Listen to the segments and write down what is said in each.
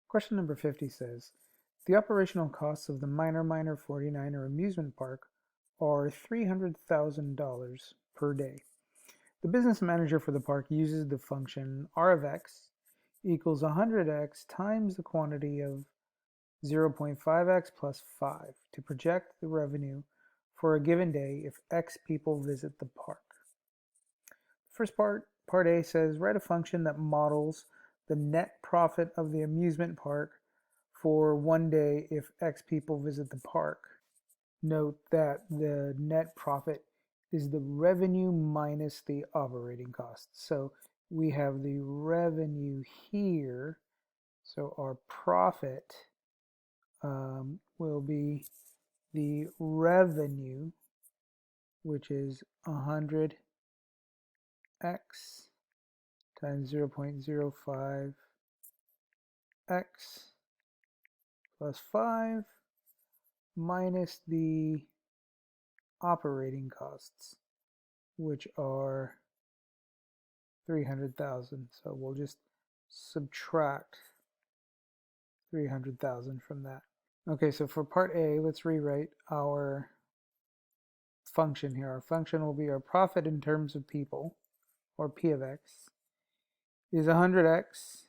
Question number 50 says, the operational costs of the Miner 49er amusement park are $300,000 per day. The business manager for the park uses the function r of x equals 100x times the quantity of 0.5x plus 5 to project the revenue for a given day if x people visit the park. First part A says write a function that models the net profit of the amusement park for one day if X people visit the park. Note that the net profit is the revenue minus the operating costs. So we have the revenue here. So our profit will be the revenue, which is 100x times 0.05x plus 5 minus the operating costs, which are 300,000. So we'll just subtract 300,000 from that. Okay, so for part A, let's rewrite our function here. Our function will be our profit in terms of people, or P of x, is 100x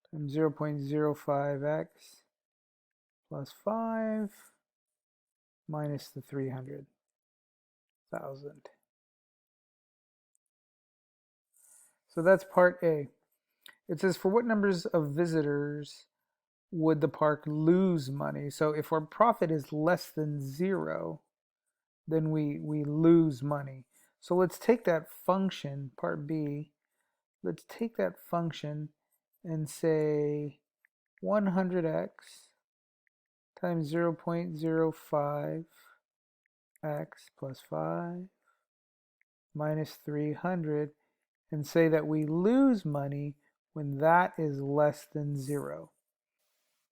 times 0.05x plus 5 minus the 300,000. So that's part A. It says, for what numbers of visitors would the park lose money? So if our profit is less than 0, then we lose money. So let's take that function, part B, let's take that function and say 100x times 0.05x plus 5 minus 300, and say that we lose money when that is less than 0.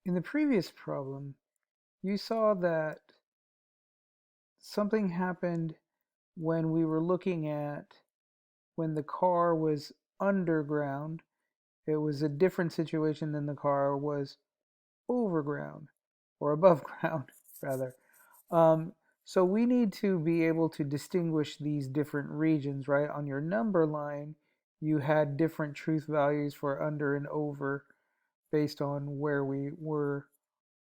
In the previous problem, you saw that something happened when we were looking at when the car was underground. It was a different situation than the car was overground, or above ground, rather. So we need to be able to distinguish these different regions, right? On your number line, you had different truth values for under and over based on where we were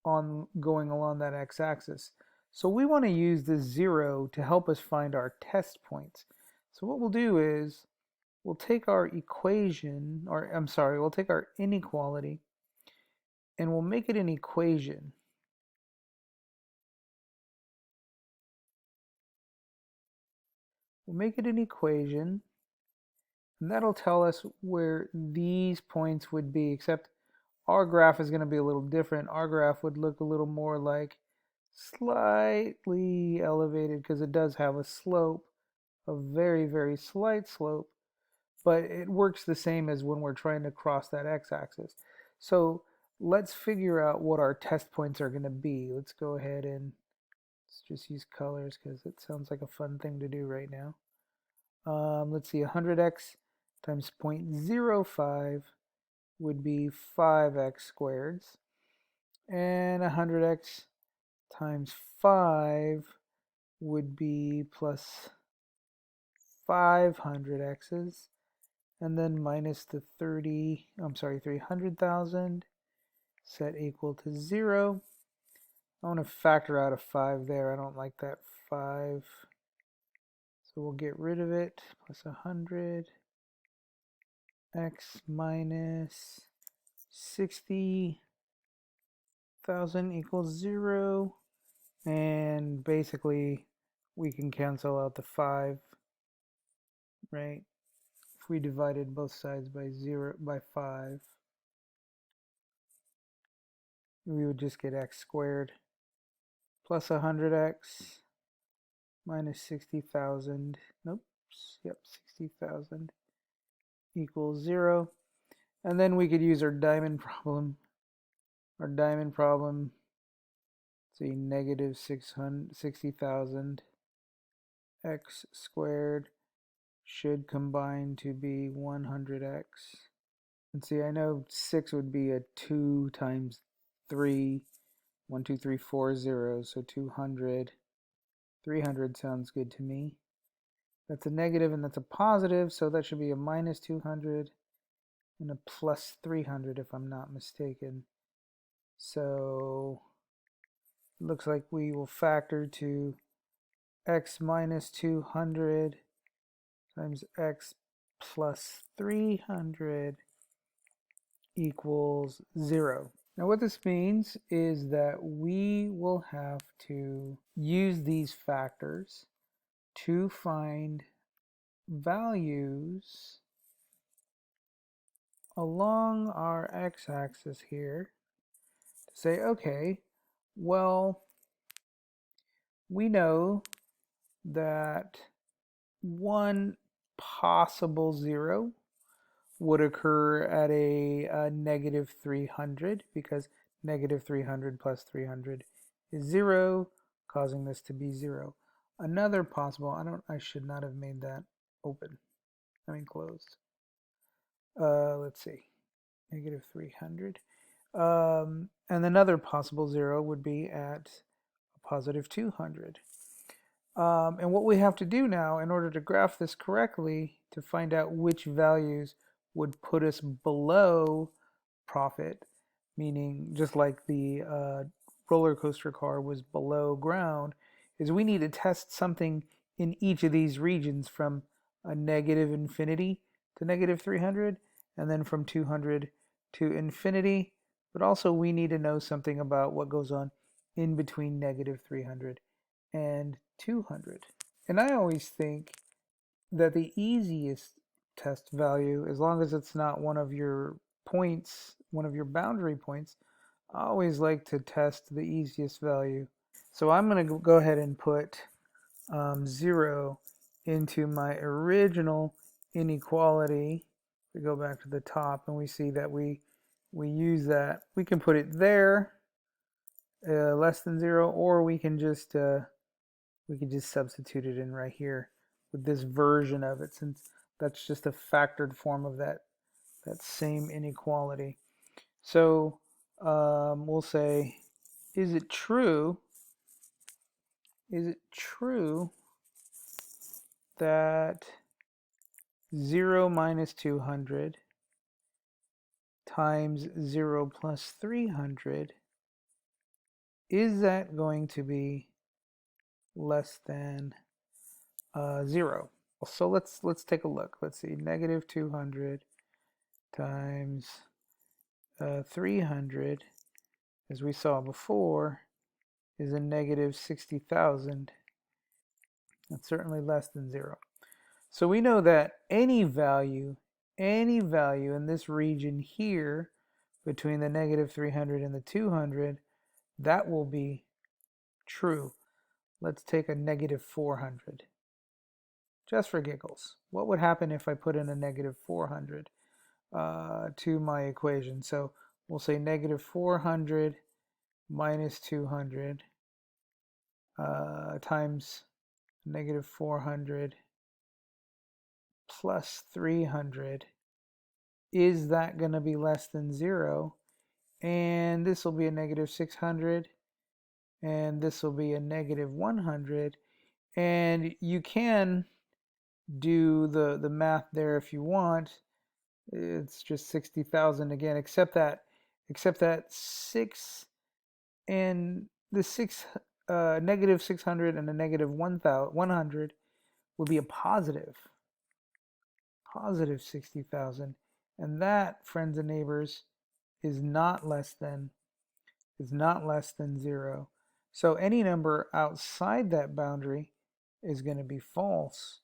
on going along that x-axis. So we want to use the 0 to help us find our test points. So what we'll do is we'll take our equation, or I'm sorry, we'll take our inequality and we'll make it an equation. We'll make it an equation, and that'll tell us where these points would be, except our graph is going to be a little different. Our graph would look a little more like slightly elevated because it does have a slope, a very, very slight slope, but it works the same as when we're trying to cross that x-axis. So let's figure out what our test points are going to be. Let's go ahead and let's just use colors because it sounds like a fun thing to do right now. Let's see, 100x times 0.05 would be 5x squared, and 100x times 5 would be plus 500x's, and then minus the 300,000, set equal to 0. I want to factor out a 5 there. I don't like that 5. So we'll get rid of it. Plus 100 x minus 60,000 equals 0. And basically, we can cancel out the 5, right? If we divided both sides by 5, we would just get x squared plus 100x minus 60,000. Nope. Yep, 60,000 equals 0. And then we could use our diamond problem. Our diamond problem, see, negative 60,000 x squared should combine to be 100x Let's see, I know 6 would be a 2 times 3. 1, 2, 3, 4 zeros, so 200. 300 sounds good to me. That's a negative and that's a positive, so that should be a minus 200 and a plus 300 if I'm not mistaken. So it looks like we will factor to x minus 200 times x plus 300 equals 0. Now what this means is that we will have to use these factors to find values along our x-axis here to say, okay, well, we know that one possible 0 would occur at a negative 300 because negative 300 plus 300 is 0, causing this to be 0. Another possible, I should not have made that open. I mean closed. Let's see, negative 300. And another possible 0 would be at a positive 200. And what we have to do now in order to graph this correctly to find out which values would put us below profit, meaning just like the roller coaster car was below ground, is we need to test something in each of these regions from a negative infinity to negative 300 and then from 200 to infinity. But also we need to know something about what goes on in between negative 300 and 200. And I always think that the easiest test value, as long as it's not one of your points, one of your boundary points, I always like to test the easiest value. So I'm going to go ahead and put 0 into my original inequality. We go back to the top and we see that we use that. We can put it there, less than 0, or we can just substitute it in right here with this version of it, since that's just a factored form of that same inequality. So we'll say, is it true that 0 minus 200 times 0 plus 300, is that going to be less than 0? So let's take a look. Let's see, negative 200 times 300, as we saw before, is a negative 60,000. That's certainly less than 0. So we know that any value in this region here between the negative 300 and the 200, that will be true. Let's take a negative 400. Just for giggles. What would happen if I put in a negative 400 to my equation? So we'll say negative 400 minus 200 times negative 400 plus 300. Is that going to be less than 0? And this will be a negative 600, and this will be a negative 100. And you can do the math there if you want. It's just 60,000 again, except that 6 and the 6 negative 600 and a negative 100 would be a positive 60,000, and that, friends and neighbors, is not less than 0. So any number outside that boundary is going to be false.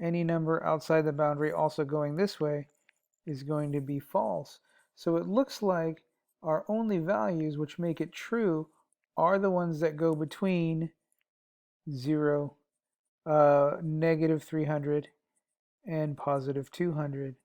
Any number outside the boundary also going this way is going to be false. So it looks like our only values which make it true are the ones that go between 0, negative 300, and positive 200.